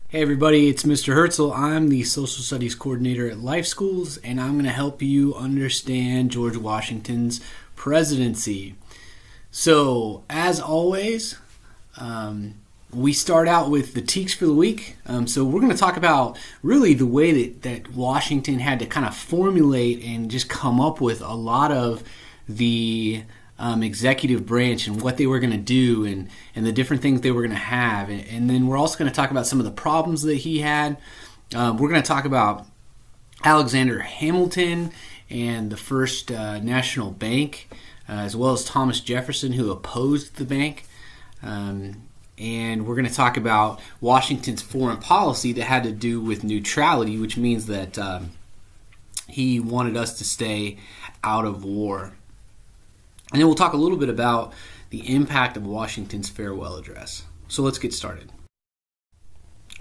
Hey everybody, it's Mr. Herzl. I'm the Social Studies Coordinator at Life Schools, and I'm going to help you understand George Washington's presidency. So, as always, we start out with the teaks for the week. So we're going to talk about really the way that Washington had to kind of formulate and just come up with a lot of the executive branch and what they were going to do and the different things they were going to have. And then we're also going to talk about some of the problems that he had. We're going to talk about Alexander Hamilton and the first national bank, as well as Thomas Jefferson, who opposed the bank. And we're going to talk about Washington's foreign policy that had to do with neutrality, which means that he wanted us to stay out of war. And then we'll talk a little bit about the impact of Washington's farewell address. So let's get started.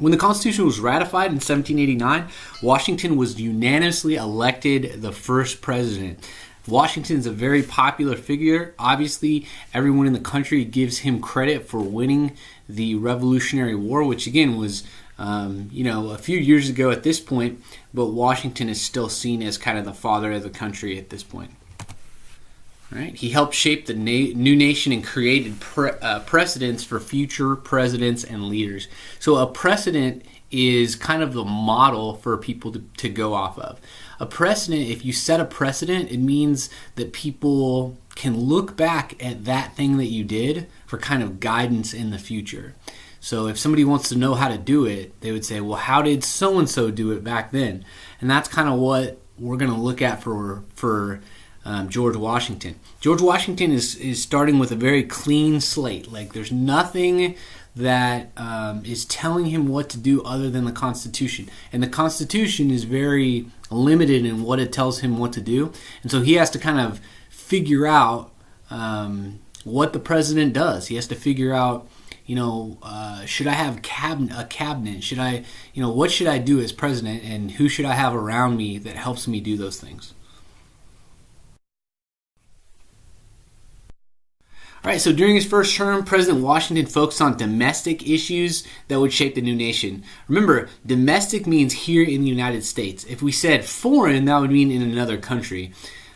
When the Constitution was ratified in 1789, Washington was unanimously elected the first president. Washington's a very popular figure. Obviously, everyone in the country gives him credit for winning the Revolutionary War, which again was a few years ago at this point, but Washington is still seen as kind of the father of the country at this point. Right. He helped shape the new nation and created precedents for future presidents and leaders. So a precedent is kind of the model for people to go off of. A precedent, if you set a precedent, it means that people can look back at that thing that you did for kind of guidance in the future. So if somebody wants to know how to do it, they would say, well, how did so-and-so do it back then? And that's kind of what we're going to look at for George Washington. George Washington is starting with a very clean slate. Like there's nothing that is telling him what to do other than the Constitution. And the Constitution is very limited in what it tells him what to do. And so he has to kind of figure out what the president does. He has to figure out, should I have a cabinet? Should I, what should I do as president? And who should I have around me that helps me do those things? All right, so during his first term, President Washington focused on domestic issues that would shape the new nation. Remember, domestic means here in the United States. If we said foreign, that would mean in another country.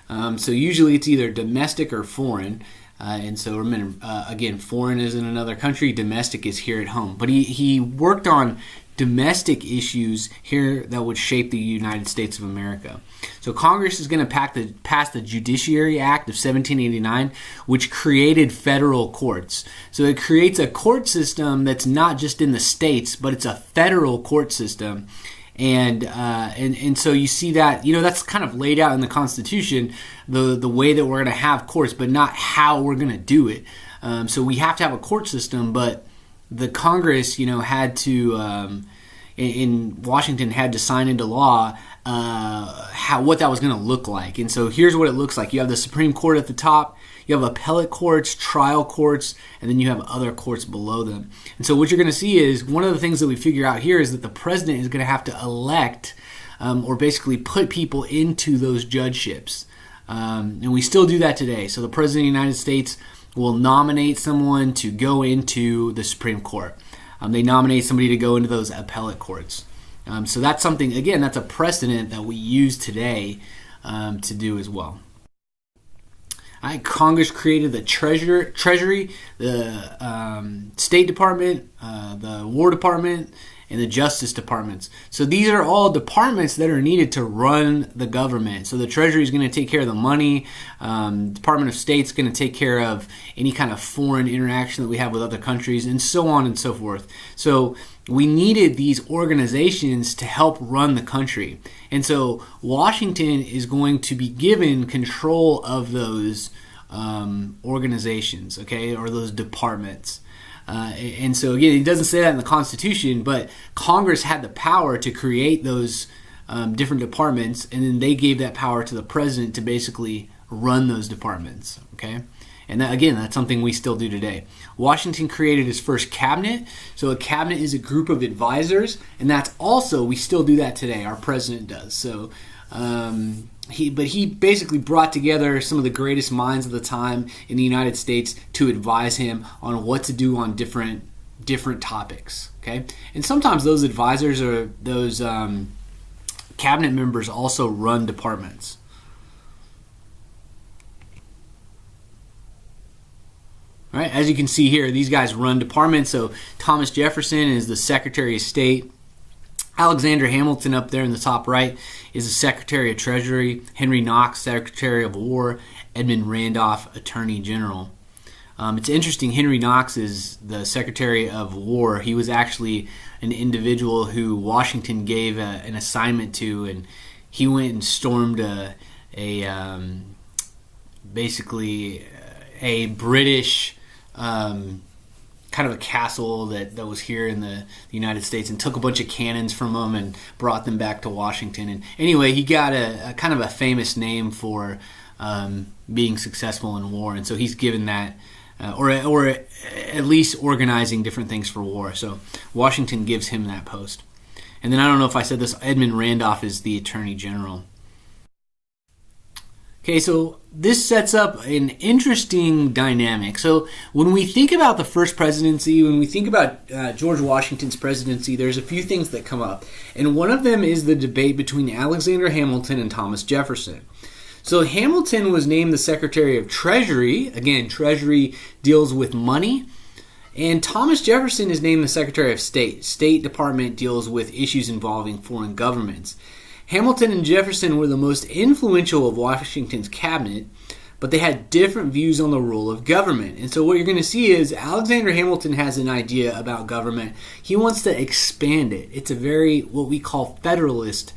So usually it's either domestic or foreign. And so remember, again, foreign is in another country, domestic is here at home. But he worked on domestic issues here that would shape the United States of America. So Congress is going to pass the Judiciary Act of 1789, which created federal courts. So it creates a court system that's not just in the states, but it's a federal court system. And so you see that, that's kind of laid out in the Constitution, the way that we're going to have courts, but not how we're going to do it. So we have to have a court system, but the Congress, had to, in Washington, had to sign into law what that was going to look like. And so here's what it looks like. You have the Supreme Court at the top, you have appellate courts, trial courts, and then you have other courts below them. And so what you're going to see is one of the things that we figure out here is that the president is going to have to elect or basically put people into those judgeships. And we still do that today. So the president of the United States will nominate someone to go into the Supreme Court. They nominate somebody to go into those appellate courts. So that's something, again, that's a precedent that we use today to do as well. Congress created the Treasury, the State Department, the War Department, and the Justice Departments. So these are all departments that are needed to run the government. So the Treasury is going to take care of the money. Department of State is going to take care of any kind of foreign interaction that we have with other countries, and so on and so forth. So we needed these organizations to help run the country. And so Washington is going to be given control of those organizations, okay, or those departments. And so, again, it doesn't say that in the Constitution, but Congress had the power to create those different departments, and then they gave that power to the president to basically run those departments, okay? And that, again, that's something we still do today. Washington created his first cabinet. So a cabinet is a group of advisors, and that's also, we still do that today. Our president does. So he basically brought together some of the greatest minds of the time in the United States to advise him on what to do on different different topics. Okay, and sometimes those advisors or those cabinet members also run departments. All right, as you can see here, these guys run departments. So Thomas Jefferson is the Secretary of State. Alexander Hamilton up there in the top right is the Secretary of Treasury. Henry Knox, Secretary of War. Edmund Randolph, Attorney General. It's interesting, Henry Knox is the Secretary of War. He was actually an individual who Washington gave an assignment to, and he went and stormed basically a British kind of a castle that was here in the United States, and took a bunch of cannons from them and brought them back to Washington. And anyway, he got a kind of a famous name for being successful in war, and so he's given that, or at least organizing different things for war. So Washington gives him that post. And then I don't know if I said this, Edmund Randolph is the Attorney General. Okay, so this sets up an interesting dynamic. So when we think about the first presidency, when we think about George Washington's presidency, there's a few things that come up. And one of them is the debate between Alexander Hamilton and Thomas Jefferson. So Hamilton was named the Secretary of Treasury. Again, Treasury deals with money. And Thomas Jefferson is named the Secretary of State. State Department deals with issues involving foreign governments. Hamilton and Jefferson were the most influential of Washington's cabinet, but they had different views on the role of government. And so what you're going to see is Alexander Hamilton has an idea about government. He wants to expand it. It's a very, what we call, federalist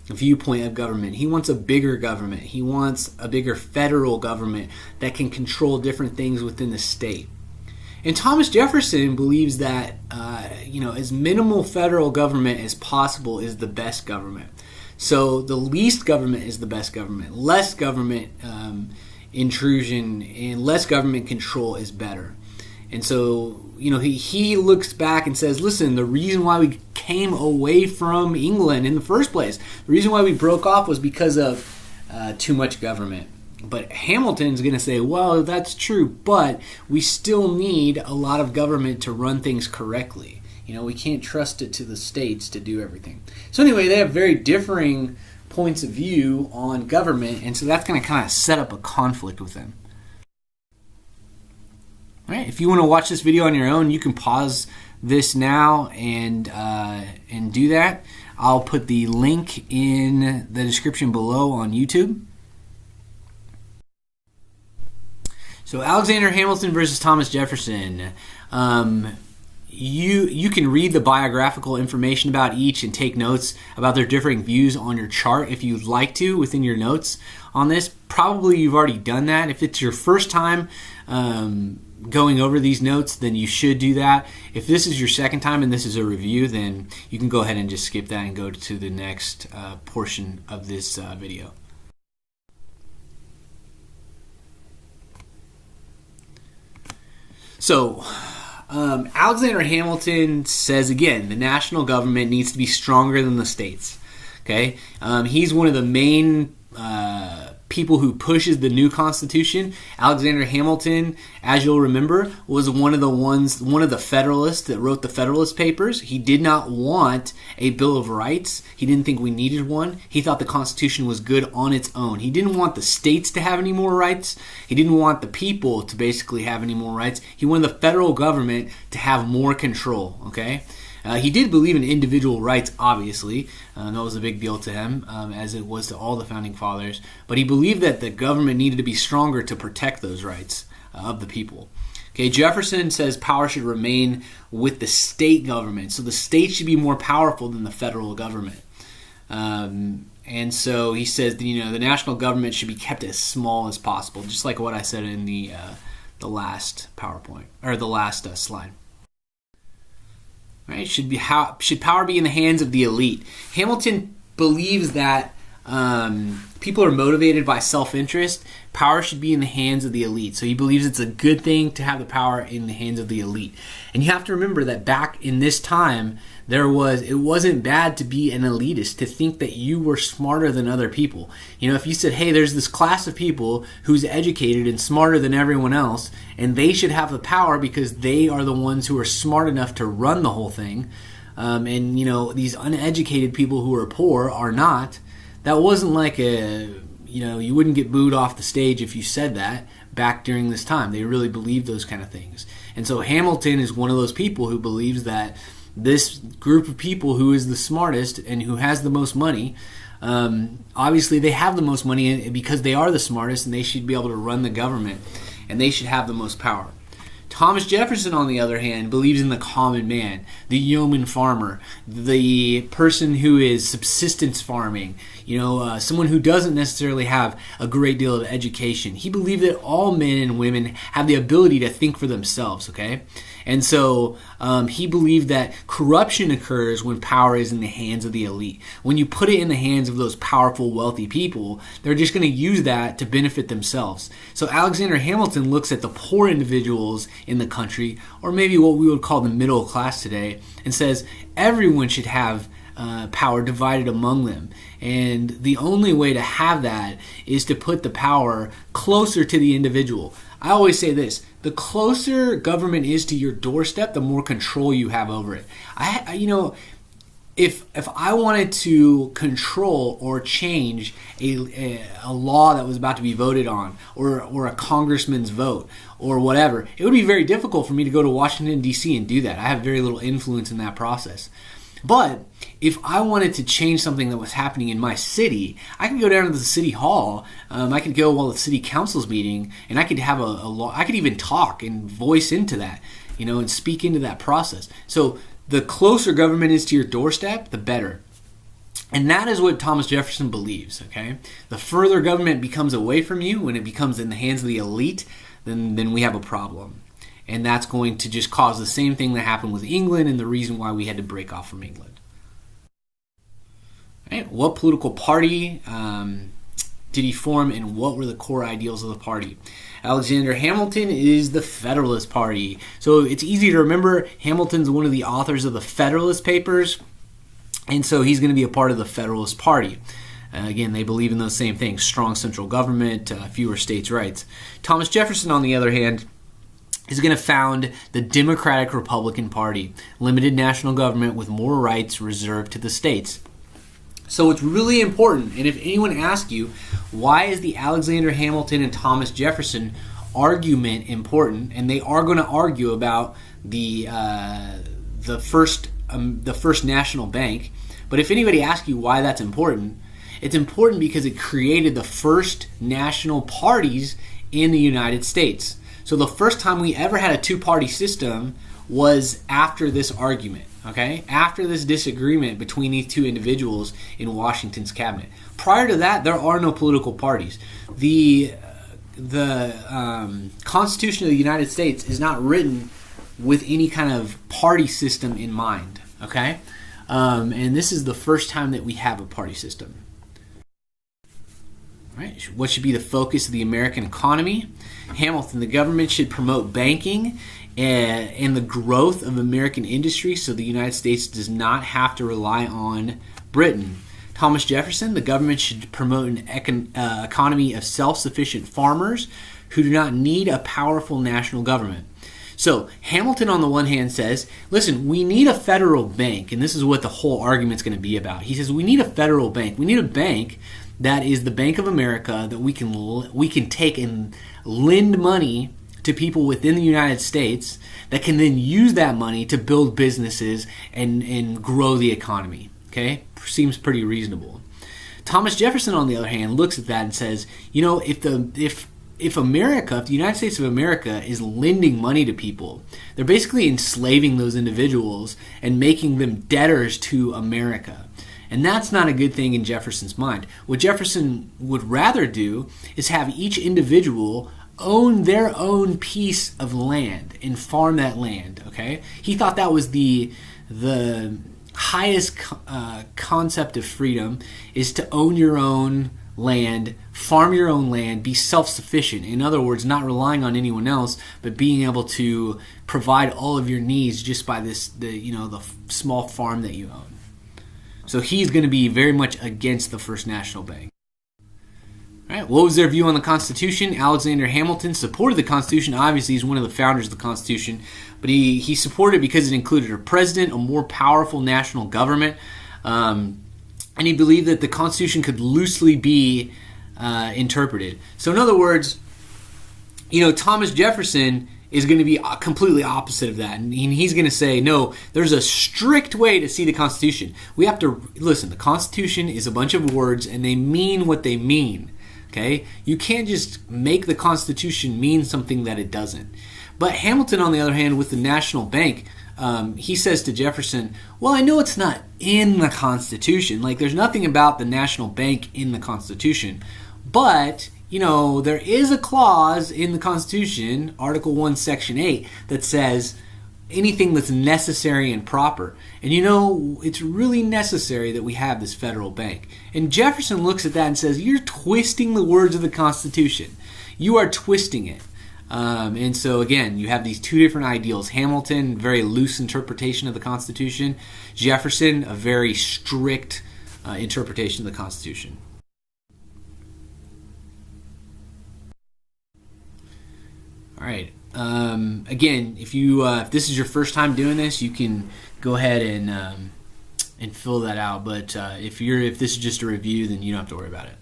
viewpoint of government. He wants a bigger government. He wants a bigger federal government that can control different things within the state. And Thomas Jefferson believes that as minimal federal government as possible is the best government. So the least government is the best government. Less government intrusion and less government control is better. And so, he looks back and says, listen, the reason why we came away from England in the first place, the reason why we broke off was because of too much government. But Hamilton's going to say, well, that's true, but we still need a lot of government to run things correctly. We can't trust it to the states to do everything. So anyway, they have very differing points of view on government, and so that's going to kind of set up a conflict with them. All right, if you want to watch this video on your own, you can pause this now and do that. I'll put the link in the description below on YouTube. So Alexander Hamilton versus Thomas Jefferson. You can read the biographical information about each and take notes about their differing views on your chart if you'd like to within your notes on this. Probably you've already done that. If it's your first time going over these notes, then you should do that. If this is your second time and this is a review, then you can go ahead and just skip that and go to the next portion of this video. So Alexander Hamilton says, again, the national government needs to be stronger than the states. Okay, he's one of the main people who pushes the new Constitution. Alexander Hamilton, as you'll remember, was one of the Federalists that wrote the Federalist Papers. He did not want a Bill of Rights. He didn't think we needed one. He thought the Constitution was good on its own. He didn't want the states to have any more rights. He didn't want the people to basically have any more rights. He wanted the federal government to have more control. Okay. He did believe in individual rights, obviously. That was a big deal to him, as it was to all the Founding Fathers. But he believed that the government needed to be stronger to protect those rights of the people. Okay, Jefferson says power should remain with the state government. So the state should be more powerful than the federal government. And so he says, the national government should be kept as small as possible, just like what I said in the last PowerPoint, or the last slide. Right? Should power be in the hands of the elite? Hamilton believes that people are motivated by self-interest. Power should be in the hands of the elite. So he believes it's a good thing to have the power in the hands of the elite. And you have to remember that back in this time, it wasn't bad to be an elitist, to think that you were smarter than other people. If you said, hey, there's this class of people who's educated and smarter than everyone else, and they should have the power because they are the ones who are smart enough to run the whole thing, and these uneducated people who are poor are not. That wasn't like you wouldn't get booed off the stage if you said that back during this time. They really believed those kind of things. And so Hamilton is one of those people who believes that this group of people who is the smartest and who has the most money, obviously they have the most money because they are the smartest, and they should be able to run the government, and they should have the most power. Thomas Jefferson, on the other hand, believes in the common man, the yeoman farmer, the person who is subsistence farming, someone who doesn't necessarily have a great deal of education. He believed that all men and women have the ability to think for themselves, okay? And so he believed that corruption occurs when power is in the hands of the elite. When you put it in the hands of those powerful, wealthy people, they're just going to use that to benefit themselves. So Alexander Hamilton looks at the poor individuals in the country, or maybe what we would call the middle class today, and says everyone should have power divided among them. And the only way to have that is to put the power closer to the individual. I always say this: the closer government is to your doorstep, the more control you have over it. If I wanted to control or change a law that was about to be voted on, or a congressman's vote, or whatever, it would be very difficult for me to go to Washington, D.C. and do that. I have very little influence in that process. But if I wanted to change something that was happening in my city, I could go down to the city hall. I could go while the city council's meeting, and I could have a law. I could even talk and voice into that, and speak into that process. So the closer government is to your doorstep, the better. And that is what Thomas Jefferson believes, okay? The further government becomes away from you, when it becomes in the hands of the elite, then we have a problem. And that's going to just cause the same thing that happened with England, and the reason why we had to break off from England. Right? What political party did he form, and what were the core ideals of the party? Alexander Hamilton is the Federalist Party. So it's easy to remember. Hamilton's one of the authors of the Federalist Papers, and so he's going to be a part of the Federalist Party. Again, they believe in those same things: strong central government, fewer states' rights. Thomas Jefferson, on the other hand, is going to found the Democratic Republican Party, limited national government with more rights reserved to the states. So it's really important, and if anyone asks you, why is the Alexander Hamilton and Thomas Jefferson argument important, and they are going to argue about the first national bank, but if anybody asks you why that's important, it's important because it created the first national parties in the United States. So the first time we ever had a two-party system was after this argument, okay? After this disagreement between these two individuals in Washington's cabinet. Prior to that, there are no political parties. The Constitution of the United States is not written with any kind of party system in mind, okay? And this is the first time that we have a party system. Right. What should be the focus of the American economy? Hamilton: the government should promote banking and the growth of American industry so the United States does not have to rely on Britain. Thomas Jefferson: the government should promote an economy of self-sufficient farmers who do not need a powerful national government. So Hamilton, on the one hand, says, listen, we need a federal bank, and this is what the whole argument's going to be about. He says we need a federal bank. We need a bank that is the Bank of America, that we can take and lend money to people within the United States that can then use that money to build businesses and grow the economy. Okay? Seems pretty reasonable. Thomas Jefferson, on the other hand, looks at that and says, if the United States of America is lending money to people, they're basically enslaving those individuals and making them debtors to America. And that's not a good thing in Jefferson's mind. What Jefferson would rather do is have each individual own their own piece of land and farm that land, okay? He thought that was the highest concept of freedom, is to own your own land, farm your own land, be self-sufficient. In other words, not relying on anyone else, but being able to provide all of your needs just by the small farm that you own. So he's going to be very much against the First National Bank. All right, what was their view on the Constitution? Alexander Hamilton supported the Constitution. Obviously, he's one of the founders of the Constitution, but he supported it because it included a president, a more powerful national government, and he believed that the Constitution could loosely be interpreted. So in other words, Thomas Jefferson is going to be completely opposite of that. And he's going to say, no, there's a strict way to see the Constitution. We have to, listen, the Constitution is a bunch of words, and they mean what they mean. Okay? You can't just make the Constitution mean something that it doesn't. But Hamilton, on the other hand, with the National Bank, he says to Jefferson, well, I know it's not in the Constitution. Like, there's nothing about the National Bank in the Constitution. But, there is a clause in the Constitution, Article 1, Section 8, that says anything that's necessary and proper. And it's really necessary that we have this federal bank. And Jefferson looks at that and says, you're twisting the words of the Constitution. You are twisting it. And so again, you have these two different ideals. Hamilton, very loose interpretation of the Constitution. Jefferson, a very strict interpretation of the Constitution. All right. Again, if this is your first time doing this, you can go ahead and fill that out. But if this is just a review, then you don't have to worry about it.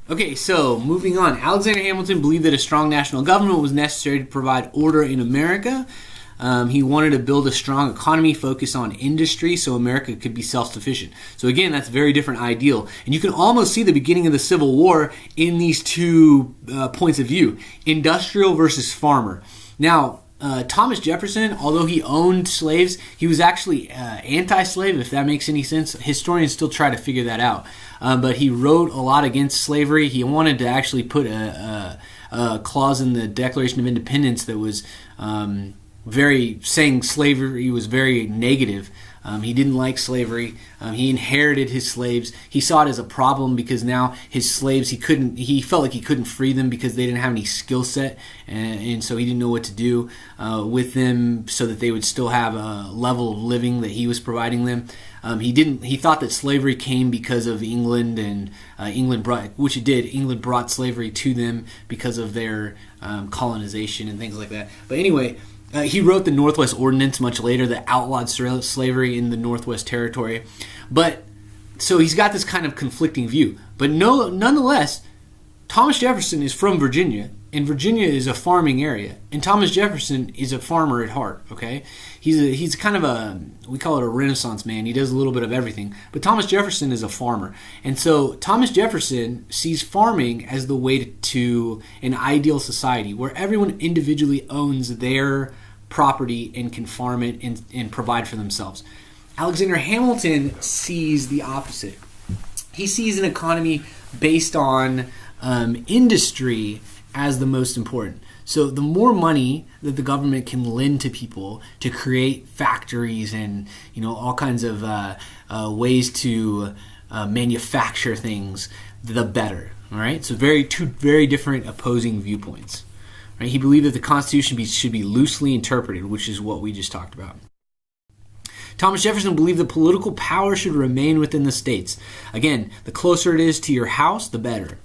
Okay, so moving on. Alexander Hamilton believed that a strong national government was necessary to provide order in America. He wanted to build a strong economy focused on industry so America could be self-sufficient. So again, that's a very different ideal. And you can almost see the beginning of the Civil War in these two points of view. Industrial versus farmer. Now, Thomas Jefferson, although he owned slaves, he was actually anti-slave, if that makes any sense. Historians still try to figure that out. But he wrote a lot against slavery. He wanted to actually put a clause in the Declaration of Independence that was saying slavery was very negative. He didn't like slavery. He inherited his slaves. He saw it as a problem because now his slaves, he felt like he couldn't free them because they didn't have any skill set, and so he didn't know what to do with them so that they would still have a level of living that he was providing them. He thought that slavery came because of England, and England brought slavery to them because of their colonization and things like that. But anyway, he wrote the Northwest Ordinance much later that outlawed slavery in the Northwest Territory. But so he's got this kind of conflicting view. But nonetheless, Thomas Jefferson is from Virginia, and Virginia is a farming area. And Thomas Jefferson is a farmer at heart, okay? He's kind of we call it a Renaissance man. He does a little bit of everything. But Thomas Jefferson is a farmer. And so Thomas Jefferson sees farming as the way to an ideal society where everyone individually owns their property and can farm it and provide for themselves. Alexander Hamilton sees the opposite. He sees an economy based on industry as the most important. So the more money that the government can lend to people to create factories and all kinds of ways to manufacture things, the better. All right. So two very different opposing viewpoints. Right? He believed that the Constitution should be loosely interpreted, which is what we just talked about. Thomas Jefferson believed that political power should remain within the states. Again, the closer it is to your house, the better.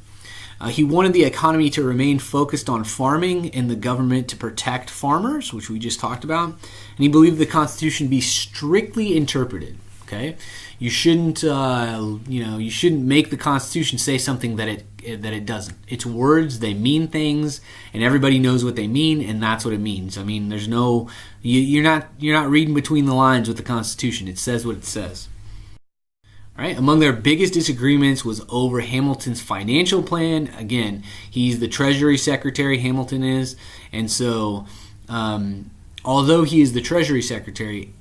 He wanted the economy to remain focused on farming and the government to protect farmers, which we just talked about. And he believed the Constitution be strictly interpreted. Okay, you shouldn't make the Constitution say something that it doesn't. It's words, they mean things, and everybody knows what they mean, and that's what it means. I mean, there's no you're not reading between the lines with the Constitution. It says what it says. Right? Among their biggest disagreements was over Hamilton's financial plan. Again, he's the Treasury Secretary, Hamilton is, and so although he is the Treasury Secretary,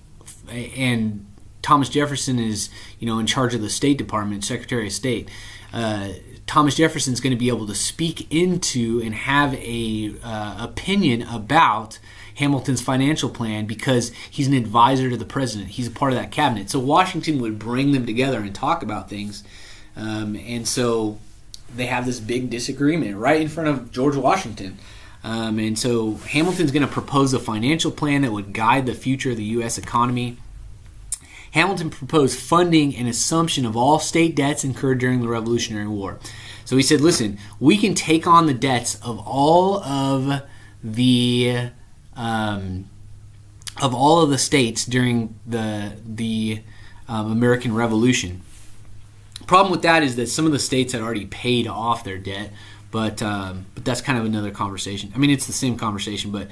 and Thomas Jefferson is, in charge of the State Department, Secretary of State, Thomas Jefferson is going to be able to speak into and have a opinion about Hamilton's financial plan because he's an advisor to the president. He's a part of that cabinet. So Washington would bring them together and talk about things. And so they have this big disagreement right in front of George Washington. And so Hamilton's going to propose a financial plan that would guide the future of the U.S. economy. Hamilton proposed funding and assumption of all state debts incurred during the Revolutionary War. So he said, listen, we can take on the debts of all of the states during the American Revolution. Problem with that is that some of the states had already paid off their debt, but that's kind of another conversation. I mean, it's the same conversation, but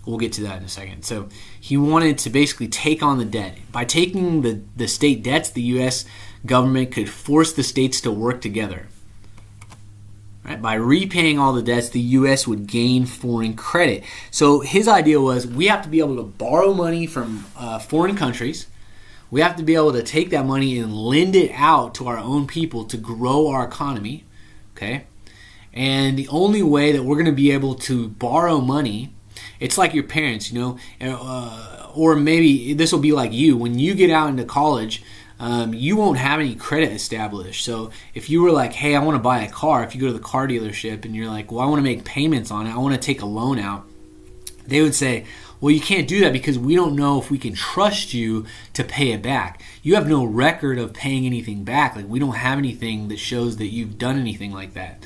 we'll get to that in a second. So he wanted to basically take on the debt. By taking the state debts, the U.S. government could force the states to work together. Right? By repaying all the debts, the U.S. would gain foreign credit. So his idea was we have to be able to borrow money from foreign countries. We have to be able to take that money and lend it out to our own people to grow our economy. Okay? And the only way that we're going to be able to borrow money, it's like your parents, or maybe this will be like you. When you get out into college, you won't have any credit established. So if you were like, hey, I want to buy a car, if you go to the car dealership and you're like, well, I want to make payments on it, I want to take a loan out, they would say, well, you can't do that because we don't know if we can trust you to pay it back. You have no record of paying anything back. Like, we don't have anything that shows that you've done anything like that.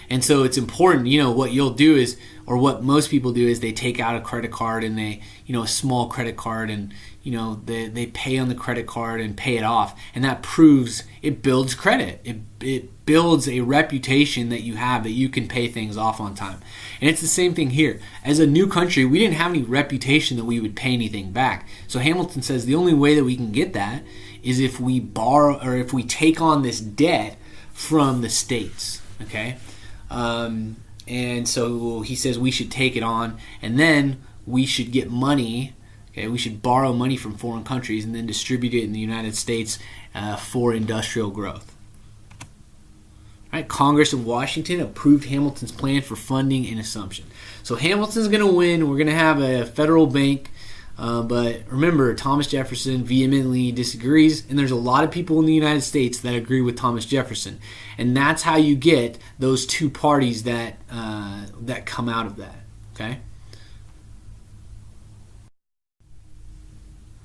And so it's important, what you'll do is, or what most people do is they take out a credit card and they, a small credit card, and, they pay on the credit card and pay it off. And that proves, it builds credit. It builds a reputation that you have that you can pay things off on time. And it's the same thing here. As a new country, we didn't have any reputation that we would pay anything back. So Hamilton says the only way that we can get that is if we borrow, or if we take on this debt from the states. Okay? And so he says we should take it on, and then we should get money. Okay, we should borrow money from foreign countries and then distribute it in the United States for industrial growth. All right, Congress of Washington approved Hamilton's plan for funding and assumption. So Hamilton's going to win. We're going to have a federal bank. But remember, Thomas Jefferson vehemently disagrees, and there's a lot of people in the United States that agree with Thomas Jefferson. And that's how you get those two parties that come out of that. Okay?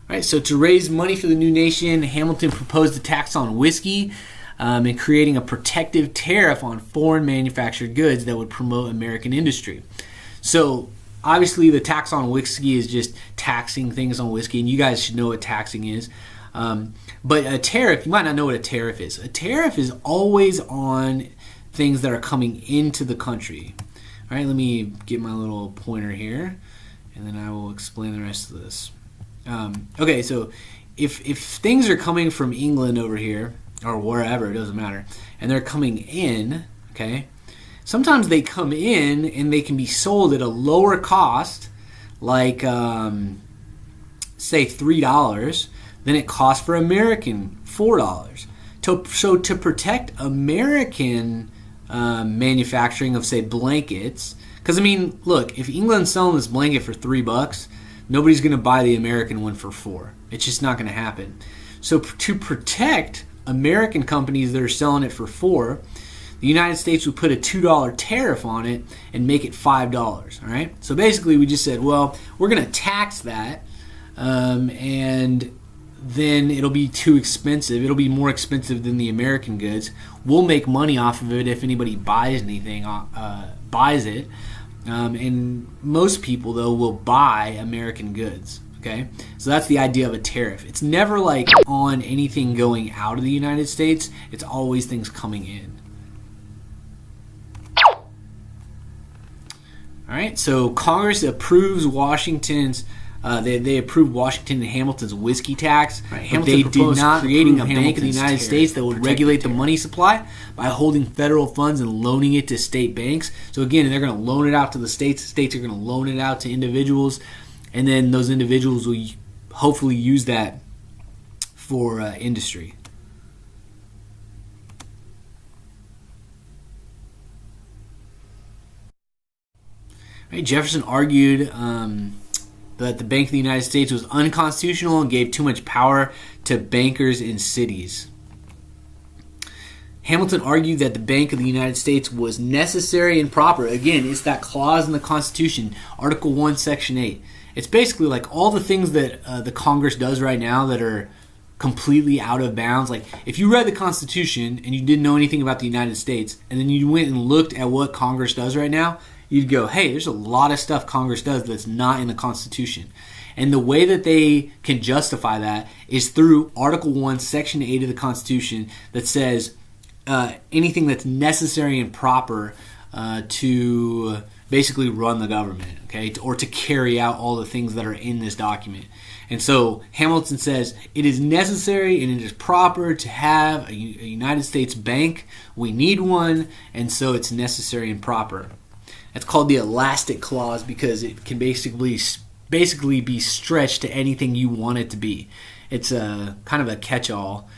All right, so to raise money for the new nation, Hamilton proposed a tax on whiskey and creating a protective tariff on foreign manufactured goods that would promote American industry. So obviously, the tax on whiskey is just taxing things on whiskey, and you guys should know what taxing is. But a tariff, you might not know what a tariff is. A tariff is always on things that are coming into the country. All right, let me get my little pointer here, and then I will explain the rest of this. Okay, so if things are coming from England over here, or wherever, it doesn't matter, and they're coming in, okay, sometimes they come in and they can be sold at a lower cost, like say $3, than it costs for American $4. So to protect American manufacturing of, say, blankets, because I mean, look, if England's selling this blanket for $3, nobody's going to buy the American one for $4. It's just not going to happen. So to protect American companies that are selling it for $4, the United States would put a $2 tariff on it and make it $5. All right. So basically, we just said, well, we're going to tax that, and then it'll be too expensive. It'll be more expensive than the American goods. We'll make money off of it if anybody buys anything, buys it. And most people, though, will buy American goods. Okay, so that's the idea of a tariff. It's never like on anything going out of the United States. It's always things coming in. All right, so Congress approves Washington's They approved Washington and Hamilton's whiskey tax, Right. but they did not creating a bank of the Hamilton's United States that would regulate the money supply by holding federal funds and loaning it to state banks. So again, they're going to loan it out to the states. The states are going to loan it out to individuals, and then those individuals will hopefully use that for industry. Right, Jefferson argued that the Bank of the United States was unconstitutional and gave too much power to bankers in cities. Hamilton argued that the Bank of the United States was necessary and proper. Again, it's that clause in the Constitution, Article 1, Section 8. It's basically like all the things that the Congress does right now that are completely out of bounds. Like, if you read the Constitution and you didn't know anything about the United States, and then you went and looked at what Congress does right now, you'd go, hey, there's a lot of stuff Congress does that's not in the Constitution. And the way that they can justify that is through Article 1, Section 8 of the Constitution that says anything that's necessary and proper to basically run the government, okay, or to carry out all the things that are in this document. And so Hamilton says it is necessary and it is proper to have a United States bank. We need one, and so it's necessary and proper. It's called the elastic clause because it can basically be stretched to anything you want it to be. It's a kind of a catch-all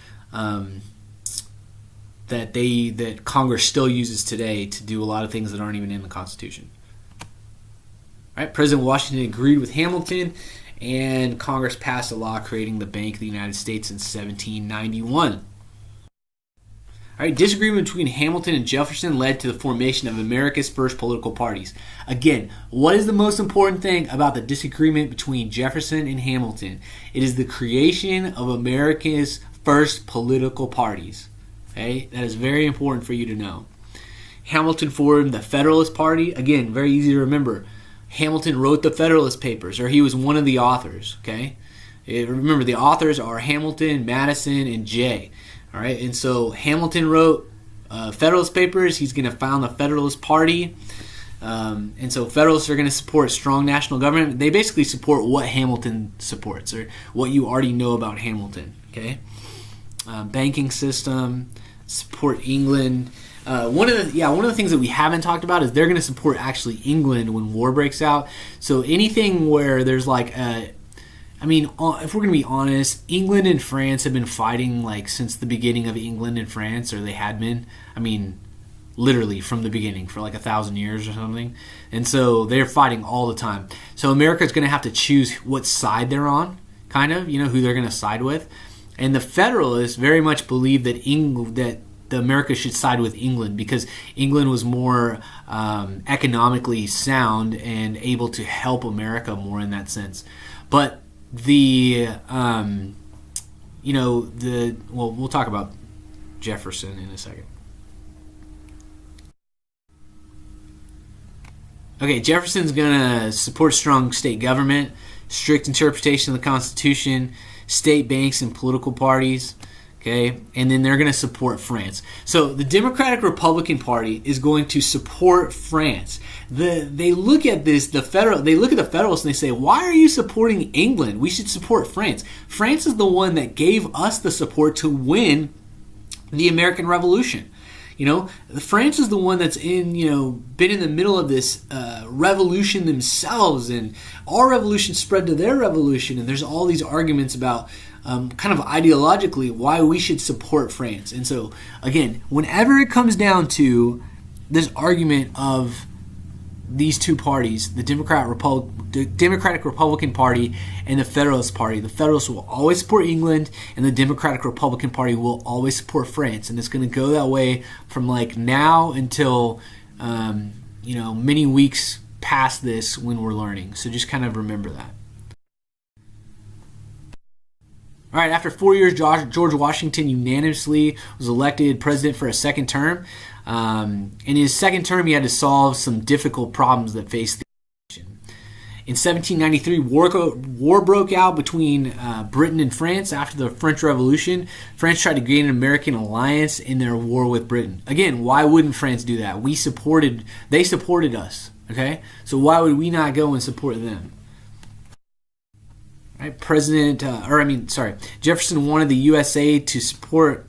that Congress still uses today to do a lot of things that aren't even in the Constitution. All right, President Washington agreed with Hamilton, and Congress passed a law creating the Bank of the United States in 1791. All right, disagreement between Hamilton and Jefferson led to the formation of America's first political parties. Again, what is the most important thing about the disagreement between Jefferson and Hamilton? It is the creation of America's first political parties. Okay, that is very important for you to know. Hamilton formed the Federalist Party. Again, very easy to remember. Hamilton wrote the Federalist Papers, or he was one of the authors. Okay, remember the authors are Hamilton, Madison, and Jay. All right, and so Hamilton wrote Federalist Papers. He's going to found the Federalist Party. And so Federalists are going to support strong national government. They basically support what Hamilton supports, or what you already know about Hamilton. Okay, banking system, support England. One of the things that we haven't talked about is they're going to support actually England when war breaks out. So anything where there's like if we're going to be honest, England and France have been fighting like since the beginning of England and France, or they had been. Literally from the beginning for like 1,000 years or something. And so they're fighting all the time. So America's going to have to choose what side they're on, kind of, who they're going to side with. And the Federalists very much believe that the America should side with England because England was more economically sound and able to help America more in that sense. But we'll talk about Jefferson in a second. Okay, Jefferson's going to support strong state government, strict interpretation of the Constitution, state banks and political parties, okay? And then they're going to support France. So the Democratic Republican Party is going to support France. They look at the Federalists and they say, why are you supporting England? We should support France. France is the one that gave us the support to win the American Revolution. France is the one that's been in the middle of this revolution themselves, and our revolution spread to their revolution, and there's all these arguments about kind of ideologically why we should support France. And so, again, whenever it comes down to this argument of these two parties, the Democratic Republican Party and the Federalist Party, the Federalists will always support England, and the Democratic Republican Party will always support France. And it's going to go that way from like now until many weeks past this when we're learning. So just kind of remember that. All right, after 4 years, George Washington unanimously was elected president for a second term. In his second term, he had to solve some difficult problems that faced the nation. In 1793, war broke out between Britain and France after the French Revolution. France tried to gain an American alliance in their war with Britain. Again, why wouldn't France do that? They supported us, okay? So why would we not go and support them? Right? Jefferson wanted the USA to support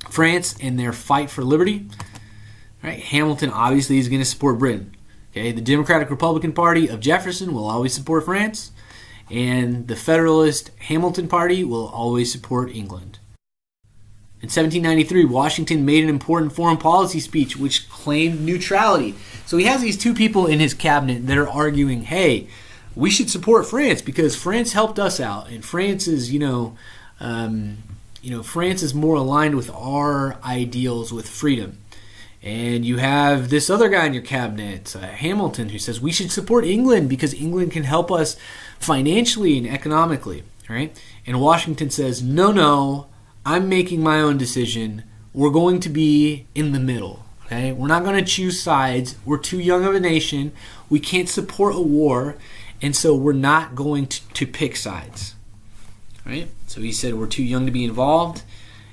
France in their fight for liberty. Right? Hamilton obviously is going to support Britain. Okay, the Democratic Republican Party of Jefferson will always support France, and the Federalist Hamilton Party will always support England. In 1793, Washington made an important foreign policy speech which claimed neutrality. So he has these two people in his cabinet that are arguing, hey, we should support France because France helped us out, and France is, France is more aligned with our ideals with freedom. And you have this other guy in your cabinet, Hamilton, who says we should support England because England can help us financially and economically, right? And Washington says, no, I'm making my own decision. We're going to be in the middle, okay? We're not going to choose sides. We're too young of a nation. We can't support a war, and so we're not going to pick sides, right? So he said we're too young to be involved.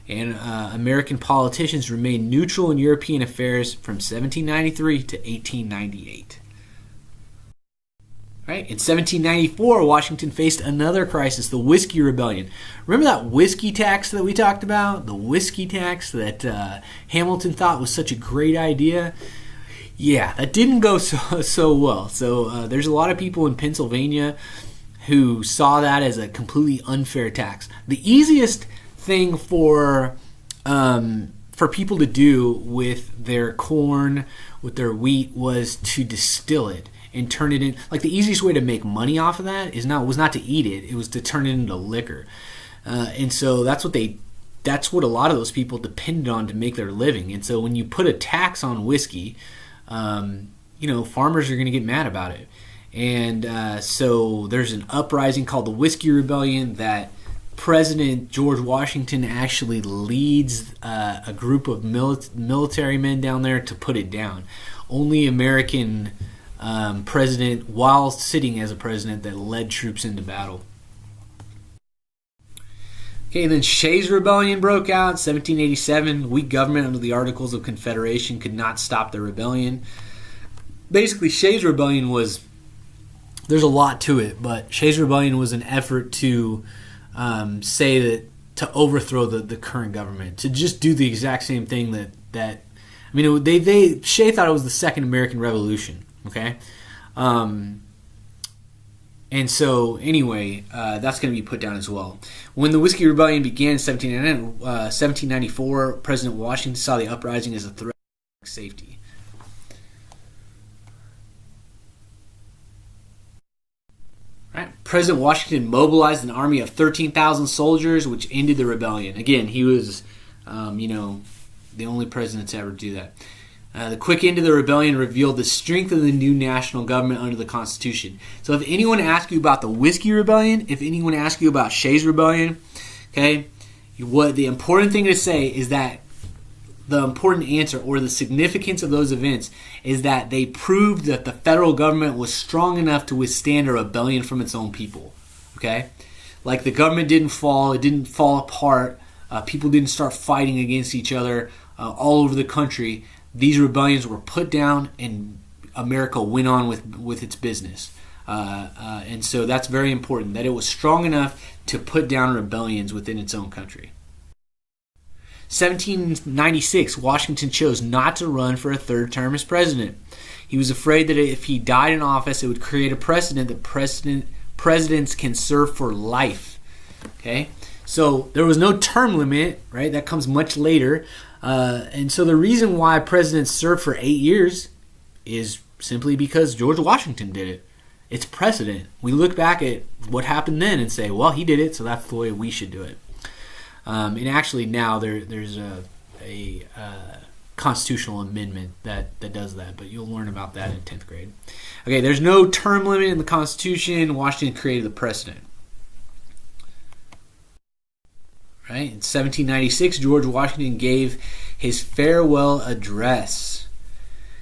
And American politicians remained neutral in European affairs from 1793 to 1898. Right? In 1794, Washington faced another crisis, the Whiskey Rebellion. Remember that whiskey tax that we talked about? The whiskey tax that Hamilton thought was such a great idea? Yeah, that didn't go so well. So there's a lot of people in Pennsylvania who saw that as a completely unfair tax. The easiest thing for people to do with their corn, with their wheat, was to distill it and turn it in. Like the easiest way to make money off of that was not to eat it; it was to turn it into liquor. And so that's what a lot of those people depended on to make their living. And so when you put a tax on whiskey, farmers are going to get mad about it. And so there's an uprising called the Whiskey Rebellion that President George Washington actually leads a group of military men down there to put it down. Only American president, while sitting as a president, that led troops into battle. Okay, then Shays' Rebellion broke out in 1787. Weak government under the Articles of Confederation could not stop the rebellion. Basically, Shays' Rebellion there's a lot to it, but Shays' Rebellion was an effort to say that to overthrow the current government, to just do the exact same thing Shay thought it was the Second American Revolution, okay? And so anyway, that's going to be put down as well. When the Whiskey Rebellion began in 1794, President Washington saw the uprising as a threat to safety. Right. President Washington mobilized an army of 13,000 soldiers, which ended the rebellion. Again, he was, the only president to ever do that. The quick end of the rebellion revealed the strength of the new national government under the Constitution. So if anyone asks you about the Whiskey Rebellion, if anyone asks you about Shays' Rebellion, okay, what the important thing to say is that the important answer or the significance of those events is that they proved that the federal government was strong enough to withstand a rebellion from its own people. Okay? Like the government didn't fall, it didn't fall apart, people didn't start fighting against each other all over the country. These rebellions were put down and America went on with its business. And so that's very important, that it was strong enough to put down rebellions within its own country. 1796, Washington chose not to run for a third term as president. He was afraid that if he died in office, it would create a precedent that presidents can serve for life. Okay, so there was no term limit, right? That comes much later. And so the reason why presidents serve for 8 years is simply because George Washington did it. It's precedent. We look back at what happened then and say, well, he did it, so that's the way we should do it. And actually now there's a constitutional amendment that does that, but you'll learn about that in 10th grade. Okay, there's no term limit in the Constitution. Washington created the precedent. Right? In 1796, George Washington gave his farewell address.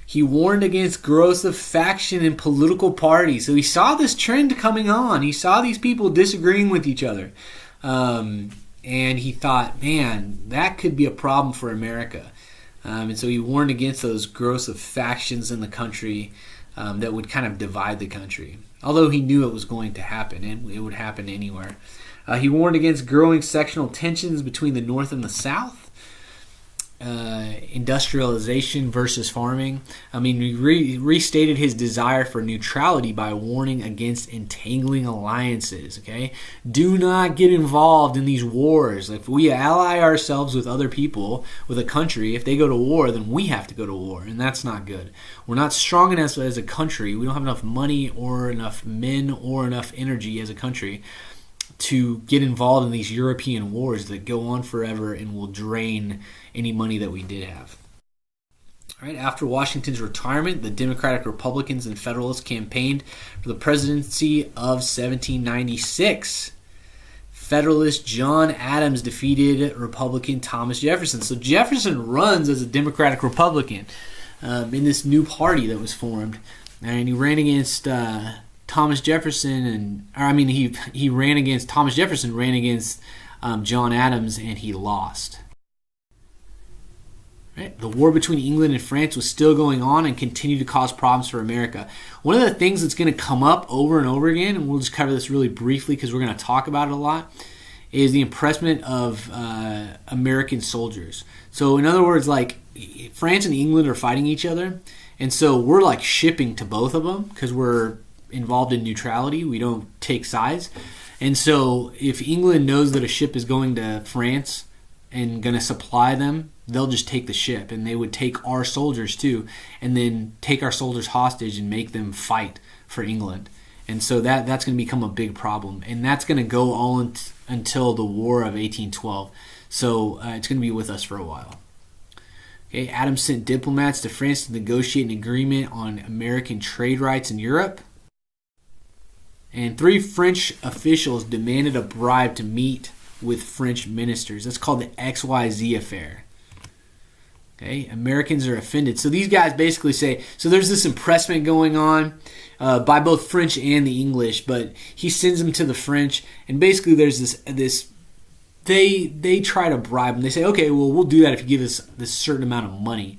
He warned against growth of faction in political parties. So he saw this trend coming on. He saw these people disagreeing with each other. And he thought, man, that could be a problem for America. And so he warned against those growths of factions in the country. that would kind of divide the country. Although he knew it was going to happen, and it would happen anywhere. He warned against growing sectional tensions between the North and the South. Industrialization versus farming. He restated his desire for neutrality by warning against entangling alliances. Okay, do not get involved in these wars. If we ally ourselves with other people, with a country, if they go to war, then we have to go to war, and that's not good. We're not strong enough as a country. We don't have enough money or enough men or enough energy as a country to get involved in these European wars that go on forever and will drain any money that we did have. All right, after Washington's retirement, the Democratic, Republicans, and Federalists campaigned for the presidency of 1796. Federalist John Adams defeated Republican Thomas Jefferson. So Jefferson runs as a Democratic Republican in this new party that was formed, and he ran against Thomas Jefferson, he ran against Thomas Jefferson, ran against John Adams, and he lost. Right? The war between England and France was still going on and continued to cause problems for America. One of the things that's going to come up over and over again, and we'll just cover this really briefly because we're going to talk about it a lot, is the impressment of American soldiers. So in other words, like France and England are fighting each other, and so we're like shipping to both of them because we're involved in neutrality. We don't take sides. And so if England knows that a ship is going to France and going to supply them, they'll just take the ship, and they would take our soldiers too, and then take our soldiers hostage and make them fight for England. And so that's going to become a big problem, and that's going to go all until the War of 1812. So it's going to be with us for a while. Okay, Adams sent diplomats to France to negotiate an agreement on American trade rights in Europe. And 3 French officials demanded a bribe to meet with French ministers. That's called the XYZ affair. Okay, Americans are offended. So these guys basically say, so there's this impressment going on by both French and the English, but he sends them to the French, and basically there's this they try to bribe him. They say, okay, well, we'll do that if you give us this certain amount of money.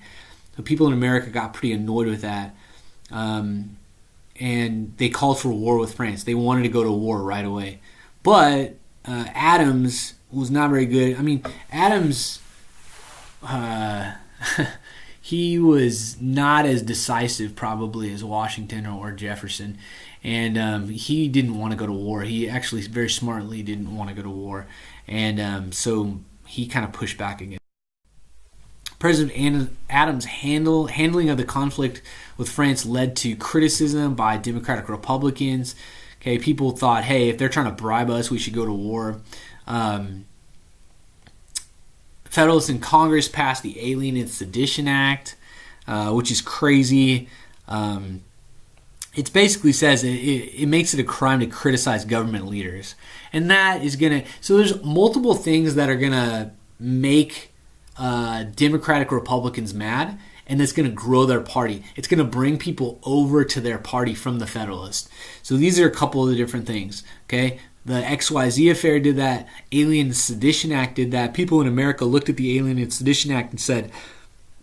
So people in America got pretty annoyed with that. And they called for war with France. They wanted to go to war right away. But Adams was not very good. Adams, he was not as decisive probably as Washington or Jefferson. And he didn't want to go to war. He actually very smartly didn't want to go to war. And so he kind of pushed back against. President Adams' handling of the conflict with France led to criticism by Democratic Republicans. Okay, people thought, hey, if they're trying to bribe us, we should go to war. Federalists in Congress passed the Alien and Sedition Act, which is crazy. It basically says it makes it a crime to criticize government leaders. And that is going to... So there's multiple things that are going to make Democratic Republicans mad, and it's going to grow their party. It's going to bring people over to their party from the Federalists. So these are a couple of the different things. Okay, the XYZ affair did that. Alien and Sedition Act did that. People in America looked at the Alien and Sedition Act and said,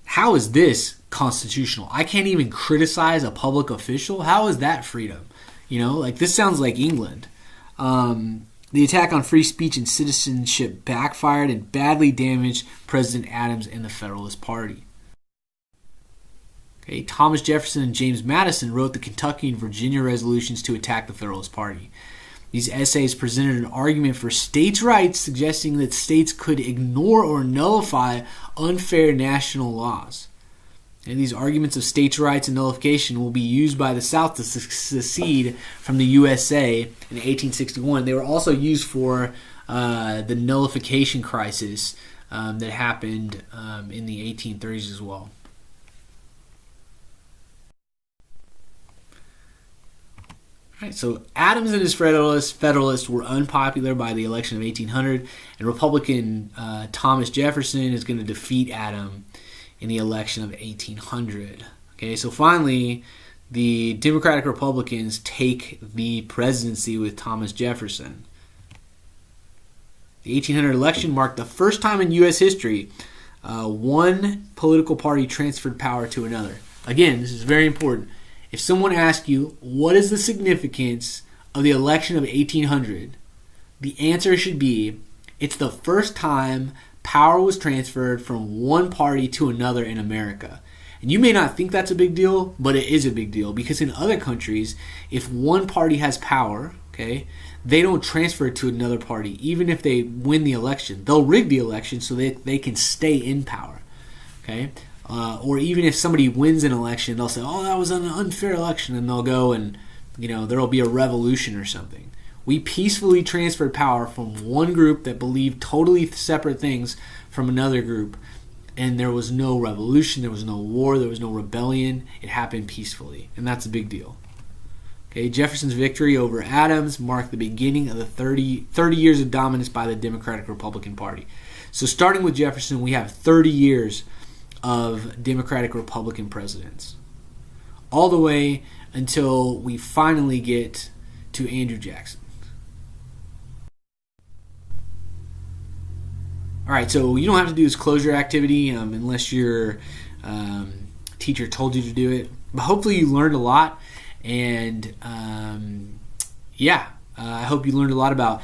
how is this constitutional? I can't even criticize a public official. How is that freedom? This sounds like England. The attack on free speech and citizenship backfired and badly damaged President Adams and the Federalist Party. Okay, Thomas Jefferson and James Madison wrote the Kentucky and Virginia resolutions to attack the Federalist Party. These essays presented an argument for states' rights, suggesting that states could ignore or nullify unfair national laws. And these arguments of states' rights and nullification will be used by the South to secede from the USA in 1861. They were also used for the nullification crisis that happened in the 1830s as well. All right, so Adams and his Federalists were unpopular by the election of 1800, and Republican Thomas Jefferson is going to defeat Adams in the election of 1800. Okay, so finally, the Democratic Republicans take the presidency with Thomas Jefferson. The 1800 election marked the first time in U.S. history one political party transferred power to another. Again, this is very important. If someone asks you, what is the significance of the election of 1800? The answer should be, it's the first time power was transferred from one party to another in America. And you may not think that's a big deal, but it is a big deal, because in other countries, if one party has power, okay, they don't transfer it to another party, even if they win the election. They'll rig the election so that they can stay in power, okay? Or even if somebody wins an election, they'll say, oh, that was an unfair election, and they'll go and, there'll be a revolution or something. We peacefully transferred power from one group that believed totally separate things from another group, and there was no revolution, there was no war, there was no rebellion. It happened peacefully, and that's a big deal. Okay, Jefferson's victory over Adams marked the beginning of the 30 years of dominance by the Democratic-Republican Party. So starting with Jefferson, we have 30 years of Democratic-Republican presidents, all the way until we finally get to Andrew Jackson. All right, so you don't have to do this closure activity unless your teacher told you to do it. But hopefully you learned a lot, and I hope you learned a lot about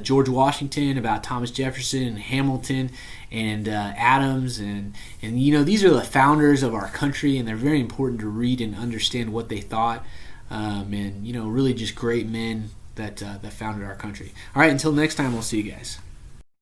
George Washington, about Thomas Jefferson, and Hamilton, and Adams, and these are the founders of our country, and they're very important to read and understand what they thought, and really just great men that founded our country. All right, until next time, we'll see you guys.